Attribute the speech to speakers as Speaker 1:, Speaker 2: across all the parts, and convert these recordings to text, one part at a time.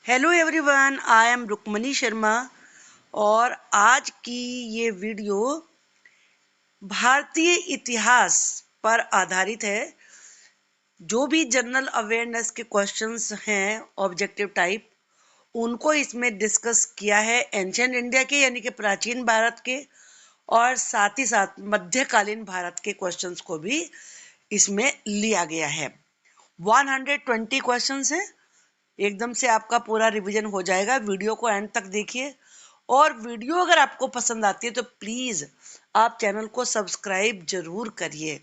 Speaker 1: Hello everyone, I am Rukmini Sharma और आज की ये वीडियो भारतीय इतिहास पर आधारित है। जो भी जनरल अवेयरनेस के क्वेश्चंस हैं ऑब्जेक्टिव टाइप, उनको इसमें डिस्कस किया है। एंशिएंट इंडिया के यानी कि प्राचीन भारत के और साथ ही साथ मध्यकालीन भारत के क्वेश्चंस को भी इसमें लिया गया है। 120 क्वेश्चंस हैं। एकदम से आपका पूरा रिवीजन हो जाएगा। वीडियो को एंड तक देखिए और वीडियो अगर आपको पसंद आती है तो प्लीज आप चैनल को सब्सक्राइब जरूर करिए।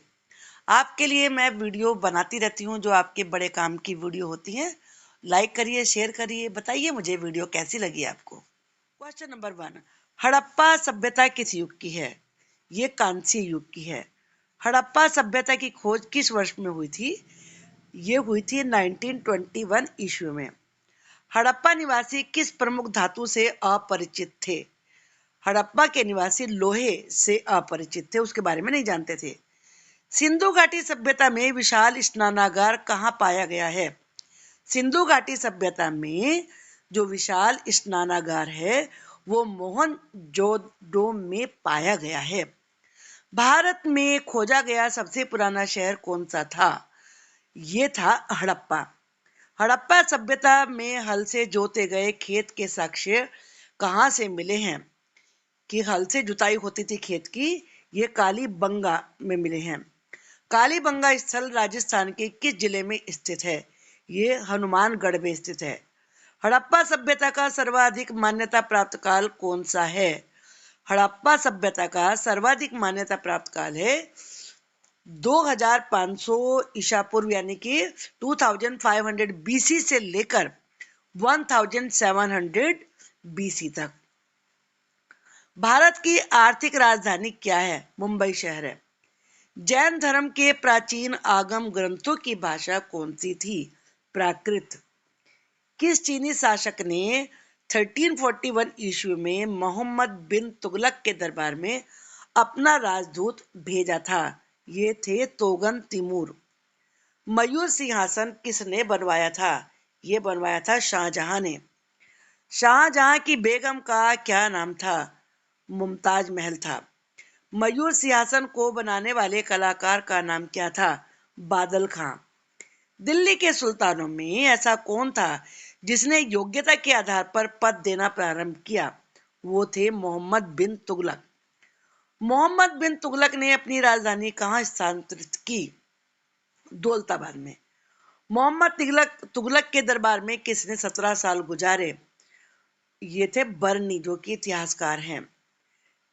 Speaker 1: आपके लिए मैं वीडियो बनाती रहती हूँ जो आपके बड़े काम की वीडियो होती है। लाइक करिए, शेयर करिए, बताइए मुझे वीडियो कैसी लगी आपको। क्वेश्चन नंबर 1, हड़प्पा सभ्यता किस युग की है? ये कांस्य युग की है। हड़प्पा सभ्यता की खोज किस वर्ष में हुई थी? ये हुई थी 1921 ईस्वी में। हड़प्पा निवासी किस प्रमुख धातु से अपरिचित थे? हड़प्पा के निवासी लोहे से अपरिचित थे, उसके बारे में नहीं जानते थे। सिंधु घाटी सभ्यता में विशाल स्नानागार कहाँ पाया गया है? सिंधु घाटी सभ्यता में जो विशाल स्नानागार है वो मोहनजोदड़ो में पाया गया है। भारत में खोजा गया सबसे पुराना शहर कौन सा था? ये था हड़प्पा। हड़प्पा सभ्यता में हल से जोते गए खेत के साक्ष्य कहाँ से मिले हैं? कि हल से जुताई होती थी खेत की, ये कालीबंगा में मिले हैं। कालीबंगा स्थल राजस्थान के किस जिले में स्थित है? ये हनुमानगढ़ में स्थित है। हड़प्पा सभ्यता का सर्वाधिक मान्यता प्राप्त काल कौन सा है? हड़प्पा सभ्यता का सर्वाधिक मान्यता प्राप्त काल है 2500 ईसा पूर्व यानी कि 2500 बीसी से लेकर 1700 बीसी तक। भारत की आर्थिक राजधानी क्या है? मुंबई शहर है। जैन धर्म के प्राचीन आगम ग्रंथों की भाषा कौन सी थी? प्राकृत। किस चीनी शासक ने 1341 ईस्वी में मोहम्मद बिन तुगलक के दरबार में अपना राजदूत भेजा था? ये थे तोगन तिमूर। मयूर सिंहासन किसने बनवाया था? ये बनवाया था शाहजहां ने। शाहजहां की बेगम का क्या नाम था? मुमताज महल था। मयूर सिंहासन को बनाने वाले कलाकार का नाम क्या था? बादल खां। दिल्ली के सुल्तानों में ऐसा कौन था जिसने योग्यता के आधार पर पद देना प्रारंभ किया? वो थे मोहम्मद बिन तुगलक। मोहम्मद बिन तुगलक ने अपनी राजधानी कहाँ स्थानांतरित की? दौलताबाद में। मोहम्मद तुगलक के दरबार में किसने 17 साल गुजारे? ये थे बर्नी, जो कि इतिहासकार हैं।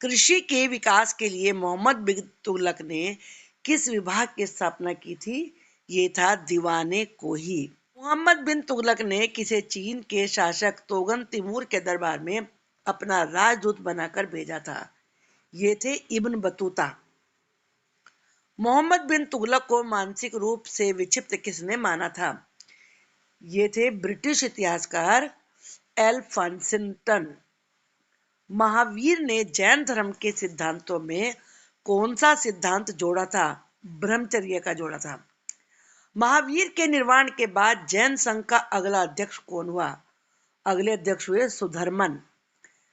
Speaker 1: कृषि के विकास के लिए मोहम्मद बिन तुगलक ने किस विभाग की स्थापना की थी? ये था दीवाने कोही। मोहम्मद बिन तुगलक ने किसे चीन के शासक तोगन तिमूर के दरबार में अपना राजदूत बनाकर भेजा था? ये थे इब्न बतूता। मोहम्मद बिन तुगलक को मानसिक रूप से विक्षिप्त किसने माना था? ये थे ब्रिटिश इतिहासकार एल्फांसिंगटन। महावीर ने जैन धर्म के सिद्धांतों में कौन सा सिद्धांत जोड़ा था? ब्रह्मचर्य का जोड़ा था। महावीर के निर्वाण के बाद जैन संघ का अगला अध्यक्ष कौन हुआ? अगले अध्यक्ष हुए सुधर्मन।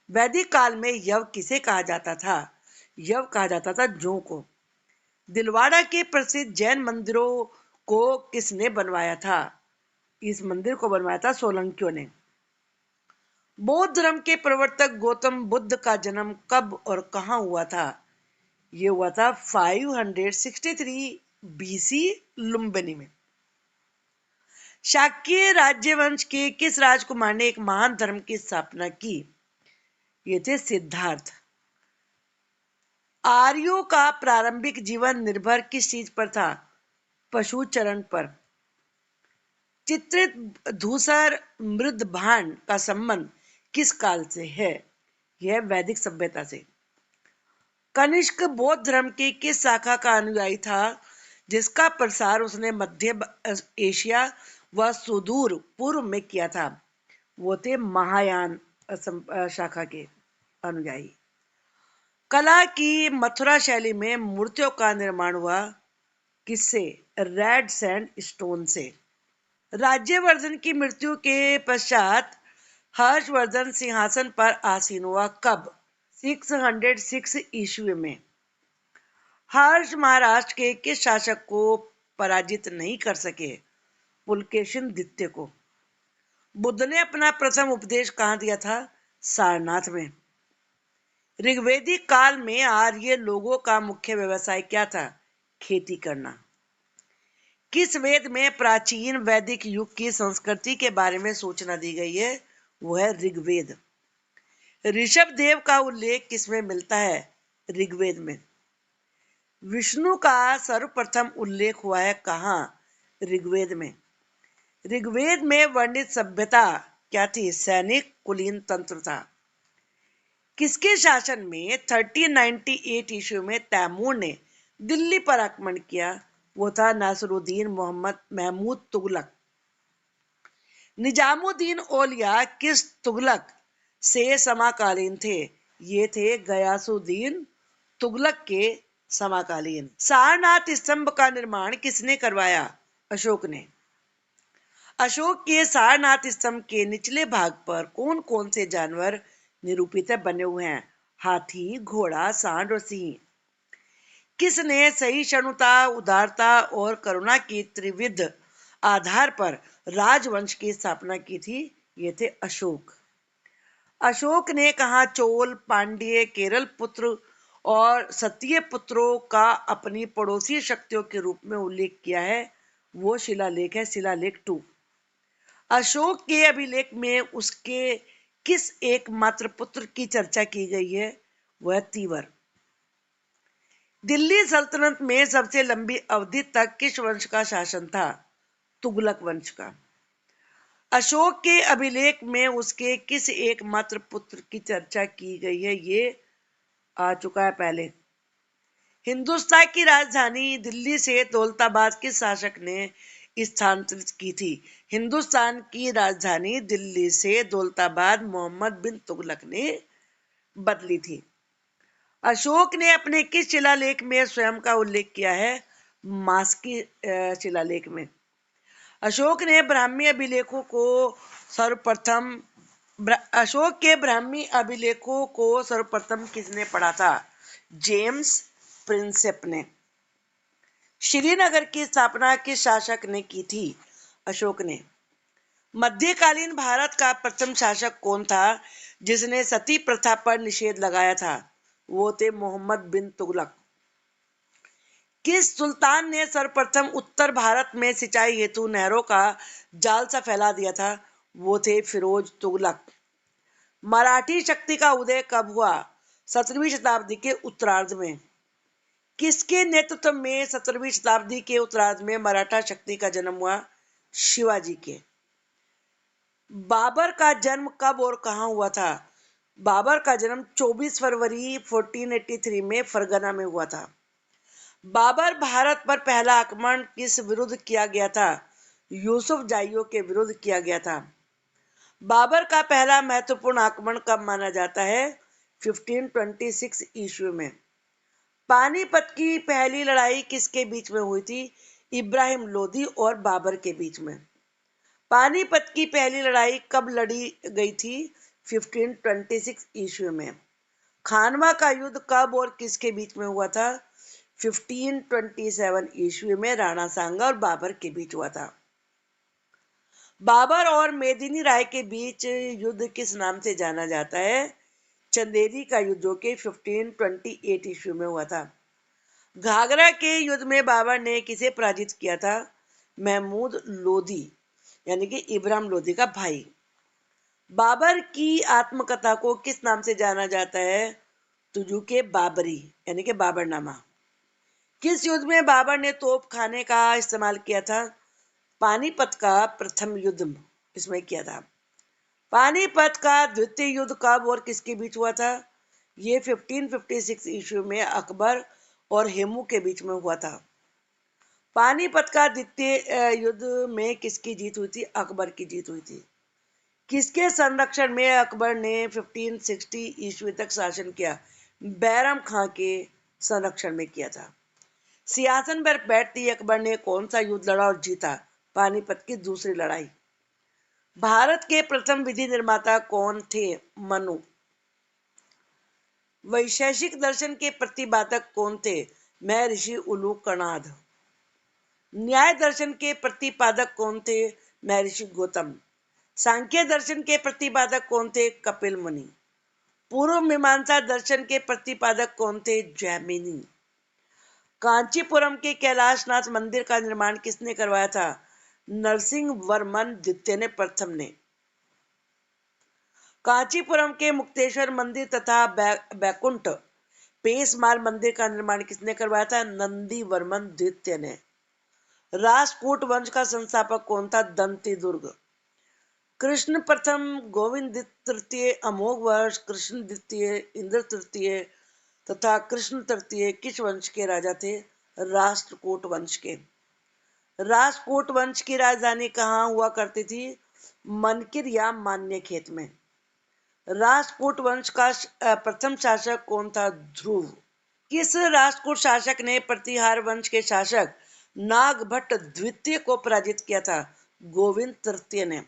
Speaker 1: वैदिक काल में यव किसे कहा जाता था? यव कहा जाता था जौ को। दिलवाड़ा के प्रसिद्ध जैन मंदिरों को किसने बनवाया था? इस मंदिर को बनवाया था सोलंकियों ने। बौद्ध धर्म के प्रवर्तक गौतम बुद्ध का जन्म कब और कहाँ हुआ था? ये हुआ था 563 बीसी लुम्बिनी में। शाक्य राज्यवंश के किस राजकुमार ने एक महान धर्म की स्थापना की? ये थे सिद्धार्थ। आर्यों का प्रारंभिक जीवन निर्भर किस चीज पर था? पशु चरण पर। चित्रित धूसर मृद भांड का संबंध किस काल से है? यह वैदिक सभ्यता से। कनिष्क बौद्ध धर्म की किस शाखा का अनुयायी था जिसका प्रसार उसने मध्य एशिया व सुदूर पूर्व में किया था? वो थे महायान शाखा के अनुयायी। कला की मथुरा शैली में मूर्तियों का निर्माण हुआ किससे? रेड सैंड स्टोन से। राज्यवर्धन की मृत्यु के पश्चात हर्षवर्धन सिंहासन पर आसीन हुआ कब? 606 ईस्वी में। हर्ष महाराष्ट्र के किस शासक को पराजित नहीं कर सके? पुलकेशिन द्वितीय को। बुद्ध ने अपना प्रथम उपदेश कहाँ दिया था? सारनाथ में। ऋग्वेदिक काल में आर्य लोगों का मुख्य व्यवसाय क्या था? खेती करना। किस वेद में प्राचीन वैदिक युग की संस्कृति के बारे में सूचना दी गई है? वो है ऋग्वेद। ऋषभ देव का उल्लेख किसमें मिलता है? ऋग्वेद में। विष्णु का सर्वप्रथम उल्लेख हुआ है कहाँ? ऋग्वेद में। ऋग्वेद में वर्णित सभ्यता क्या थी? सैनिक कुलीन तंत्र था। किसके शासन में 1398 ईस्वी में तैमूर ने दिल्ली पर आक्रमण किया? वो था नासिरुद्दीन मोहम्मद महमूद तुगलक। निजामुद्दीन औलिया किस तुगलक से समकालीन थे? ये थे गयासुद्दीन तुगलक के समकालीन। सारनाथ स्तंभ का निर्माण किसने करवाया? अशोक ने। अशोक के सारनाथ स्तंभ के निचले भाग पर कौन कौन से जानवर निरूपित बने हुए हैं? हाथी, घोड़ा, सांड और सिंह। किसने सहिष्णुता, उदारता और करुणा की त्रिविध आधार पर राजवंश की स्थापना की थी? ये थे अशोक। अशोक ने कहा चोल, पांड्य, केरल पुत्र और सत्य पुत्रों का अपनी पड़ोसी शक्तियों के रूप में उल्लेख किया है? वो शिलालेख है शिलालेख 2। अशोक के अभिलेख में उसके किस एकमात्र पुत्र की चर्चा की गई है? वह तीवर। दिल्ली सल्तनत में सबसे लंबी अवधि तक किस वंश का शासन था? तुगलक वंश का। अशोक के अभिलेख में उसके किस एकमात्र पुत्र की चर्चा की गई है? ये आ चुका है पहले। हिंदुस्तान की राजधानी दिल्ली से दौलताबाद किस शासक ने स्थानांतरित की थी? हिंदुस्तान की राजधानी दिल्ली से दौलताबाद मोहम्मद बिन तुगलक ने बदली थी। अशोक ने अपने किस शिलालेख में स्वयं का उल्लेख किया है? मास्की शिलालेख में। अशोक ने ब्राह्मी अभिलेखों को सर्वप्रथम अशोक के ब्राह्मी अभिलेखों को सर्वप्रथम किसने पढ़ा था? जेम्स प्रिंसेप ने। श्रीनगर की स्थापना किस शासक ने की थी? अशोक ने। मध्यकालीन भारत का प्रथम शासक कौन था जिसने सती प्रथा पर निषेध लगाया था? वो थे मोहम्मद बिन तुगलक। किस सुल्तान ने सर्वप्रथम उत्तर भारत में सिंचाई हेतु नहरों का जाल सा फैला दिया था? वो थे फिरोज तुगलक। मराठी शक्ति का उदय कब हुआ? 17वीं शताब्दी के उत्तरार्ध में। किसके नेतृत्व में 17वीं शताब्दी के उत्तरार्ध में मराठा शक्ति का जन्म हुआ? शिवाजी के। बाबर का जन्म कब और कहाँ हुआ था? बाबर का जन्म 24 फरवरी 1483 में फरगना में हुआ था। बाबर भारत पर पहला आक्रमण किस विरुद्ध किया गया था? यूसुफ जाइयों के विरुद्ध किया गया था। बाबर का पहला महत्वपूर्ण आक्रमण कब माना जाता है? 1526 ईस्वी में। पानीपत की पहली लड़ाई किसके बीच में हुई थी? इब्राहिम लोदी और बाबर के बीच में। पानीपत की पहली लड़ाई कब लड़ी गई थी? 1526 ईस्वी में। खानवा का युद्ध कब और किसके बीच में हुआ था? 1527 ईस्वी में राणा सांगा और बाबर के बीच हुआ था। बाबर और मेदिनी राय के बीच युद्ध किस नाम से जाना जाता है? चंदेरी का युद्ध, जो कि 1528 ईस्वी में हुआ था। घाघरा के युद्ध में बाबर ने किसे पराजित किया था? महमूद लोदी, यानी कि इब्राहिम लोदी का भाई। बाबर की आत्मकथा को किस नाम से जाना जाता है? तुजुके बाबरी, यानी कि बाबरनामा। किस युद्ध में बाबर ने तोप खाने का इस्तेमाल किया था? पानीपत का प्रथम युद्ध इसमें किया था। पानीपत का द्वितीय युद्ध कब और किसके बीच हुआ था? ये 1556 ईस्वी में अकबर और हेमू के बीच में हुआ था। पानीपत का द्वितीय युद्ध में किसकी जीत हुई थी? अकबर की जीत हुई थी। किसके संरक्षण में अकबर ने 1560 ईस्वी तक शासन किया? बैरम खां के संरक्षण में किया था। सिंहासन पर बैठते ही अकबर ने कौन सा युद्ध लड़ा और जीता? पानीपत की दूसरी लड़ाई। भारत के प्रथम विधि निर्माता कौन थे? मनु। वैशेषिक दर्शन के प्रतिपादक कौन थे? महर्षि उलूकनाद। न्याय दर्शन के प्रतिपादक कौन थे? महर्षि गौतम। सांख्य दर्शन के प्रतिपादक कौन थे? कपिल मुनि। पूर्व मीमांसा दर्शन के प्रतिपादक कौन थे? जैमिनी। कांचीपुरम के कैलाशनाथ मंदिर का निर्माण किसने करवाया था? नरसिंह वर्मन द्वितीय ने प्रथम ने। कांचीपुरम के मुक्तेश्वर मंदिर तथा बैकुंठ पेशमाल मंदिर का निर्माण किसने करवाया था? नंदी वर्मन द्वितीय ने। राष्ट्रकूट वंश का संस्थापक कौन था? दंती दुर्ग। कृष्ण प्रथम, गोविंद तृतीय, अमोघ वर्ष, कृष्ण द्वितीय, इंद्र तृतीय तथा कृष्ण तृतीय किस वंश के राजा थे? राष्ट्रकूट वंश के। राष्ट्रकूट वंश की राजधानी कहाँ हुआ करती थी? मनकिर या मान्यखेत में। राष्ट्रकूट वंश का प्रथम शासक कौन था? ध्रुव। किस राष्ट्रकूट शासक ने प्रतिहार वंश के शासक नागभट्ट द्वितीय को पराजित किया था? गोविंद तृतीय ने।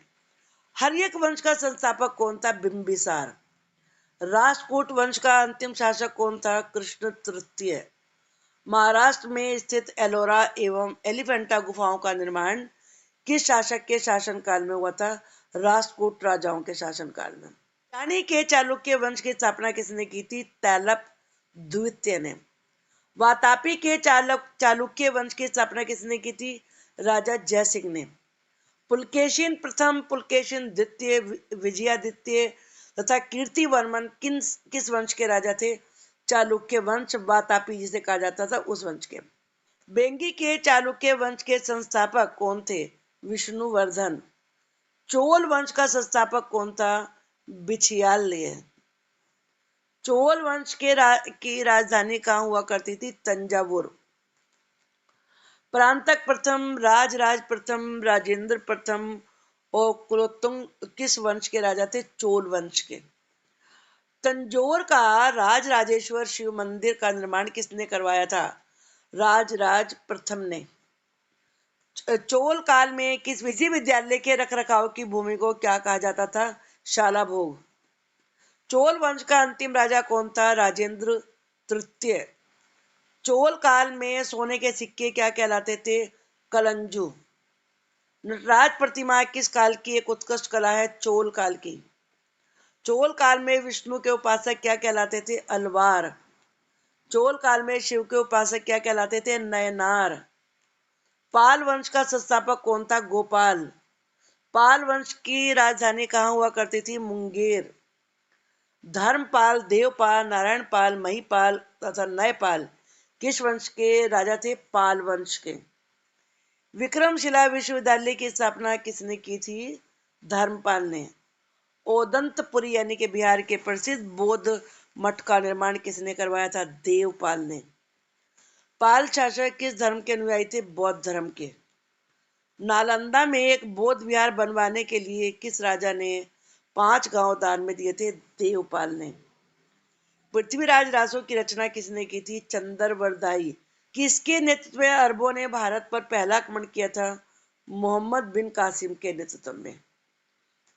Speaker 1: हर्यक वंश का संस्थापक कौन था? बिंबिसार। राष्ट्रकूट वंश का अंतिम शासक कौन था? कृष्ण तृतीय। महाराष्ट्र में स्थित एलोरा एवं एलिफेंटा गुफाओं का निर्माण किस शासक के शासनकाल में हुआ था? राष्ट्रकूट राजाओं के शासनकाल में। रानी के चालुक्य वंश की स्थापना किसने की थी? तैलप द्वितीय ने। वातापी के चालुक्य वंश की स्थापना किसने की थी? राजा जयसिंह ने। पुलकेशिन प्रथम, पुलकेशिन द्वितीय, विजयादित्य तथा कीर्तिवर्मन किस वंश के राजा थे? चालुक्य वंश, वातापी जिसे कहा जाता था उस वंश के। बेंगी के चालुक्य वंश के संस्थापक कौन थे? विष्णुवर्धन। चोल वंश का संस्थापक कौन था? बिछियालय। चोल वंश की राजधानी कहाँ हुआ करती थी? तंजावुर। परांतक प्रथम, राजराज प्रथम, राजेंद्र प्रथम और कुलोत्तुंग किस वंश के राजा थे? चोल वंश के। तंजौर का राजराजेश्वर शिव मंदिर का निर्माण किसने करवाया था? राजराज प्रथम ने। चोल काल में किस विश्वविद्यालय के रखरखाव की भूमि को क्या कहा जाता था? शाला भोग। चोल वंश का अंतिम राजा कौन था? राजेंद्र तृतीय। चोल काल में सोने के सिक्के क्या कहलाते थे? कलंजू। नटराज प्रतिमा किस काल की एक उत्कृष्ट कला है? चोल काल की। चोल काल में विष्णु के उपासक क्या कहलाते थे? अलवार। चोल काल में शिव के उपासक क्या कहलाते थे? नयनार। पाल वंश का संस्थापक कौन था? गोपाल। पाल वंश की राजधानी कहाँ हुआ करती थी? मुंगेर। धर्मपाल, देवपाल, नारायणपाल, महिपाल तथा नयपाल किस वंश के राजा थे? पाल वंश के। विक्रमशिला विश्वविद्यालय की स्थापना किसने की थी? धर्मपाल ने। ओदंतपुरी यानी कि बिहार के प्रसिद्ध बौद्ध मठ का निर्माण किसने करवाया था? देवपाल ने। पाल शासक किस धर्म के अनुयायी थे? बौद्ध धर्म के। नालंदा में एक बौद्ध विहार बनवाने के लिए किस राजा ने 5 गांव दान में दिए थे? देवपाल ने। पृथ्वीराज रासो की रचना किसने की थी? चंद्रवरदाई। किसके नेतृत्व में अरबों ने भारत पर पहला आक्रमण किया था? मोहम्मद बिन कासिम के नेतृत्व में।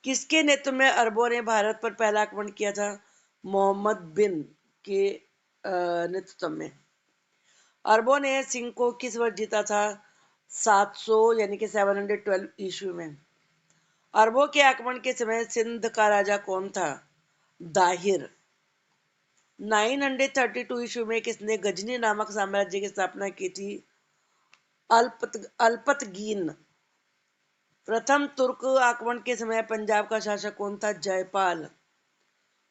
Speaker 1: किसके नेतृत्व में अरबों ने भारत पर पहला आक्रमण किया था? मोहम्मद बिन के नेतृत्व में। अरबों ने सिंह को किस वर्ष जीता था? 700 यानी कि 712 ईस्वी में। अरबों के आक्रमण के समय सिंध का राजा कौन था? दाहिर। 932 ईस्वी में किसने गजनी नामक साम्राज्य की स्थापना की थी? अल्पतगीन। प्रथम तुर्क आक्रमण के समय पंजाब का शासक कौन था? जयपाल।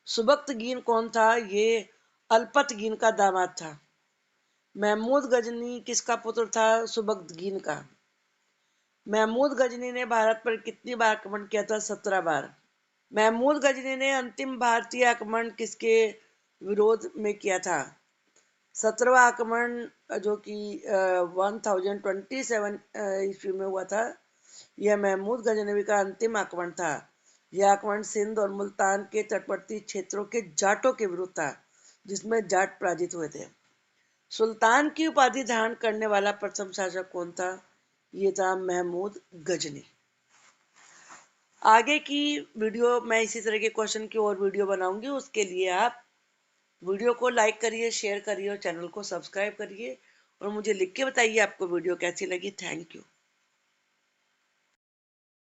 Speaker 1: सुबक्तगीन कौन था? ये अल्पतगीन का दामाद था। महमूद गजनी किसका पुत्र था? सुबक्तगीन का। महमूद गजनी ने भारत पर कितनी बार आक्रमण किया था? 17 बार। महमूद गजनी ने अंतिम भारतीय आक्रमण किसके विरोध में किया था? 17वां आक्रमण जो कि 1027 ईस्वी में हुआ था। यह महमूद गजनवी का अंतिम आक्रमण था। यह आक्रमण सिंध और मुल्तान के तटवर्ती क्षेत्रों के जाटों के विरुद्ध था, जिसमें जाट पराजित हुए थे। सुल्तान की उपाधि धारण करने वाला प्रथम शासक कौन था? ये था महमूद गजनी। आगे की वीडियो मैं इसी तरह के क्वेश्चन की और वीडियो बनाऊंगी, उसके लिए आप वीडियो को लाइक करिए, शेयर करिए और चैनल को सब्सक्राइब करिए और मुझे लिख के बताइए आपको वीडियो कैसी लगी। Thank you.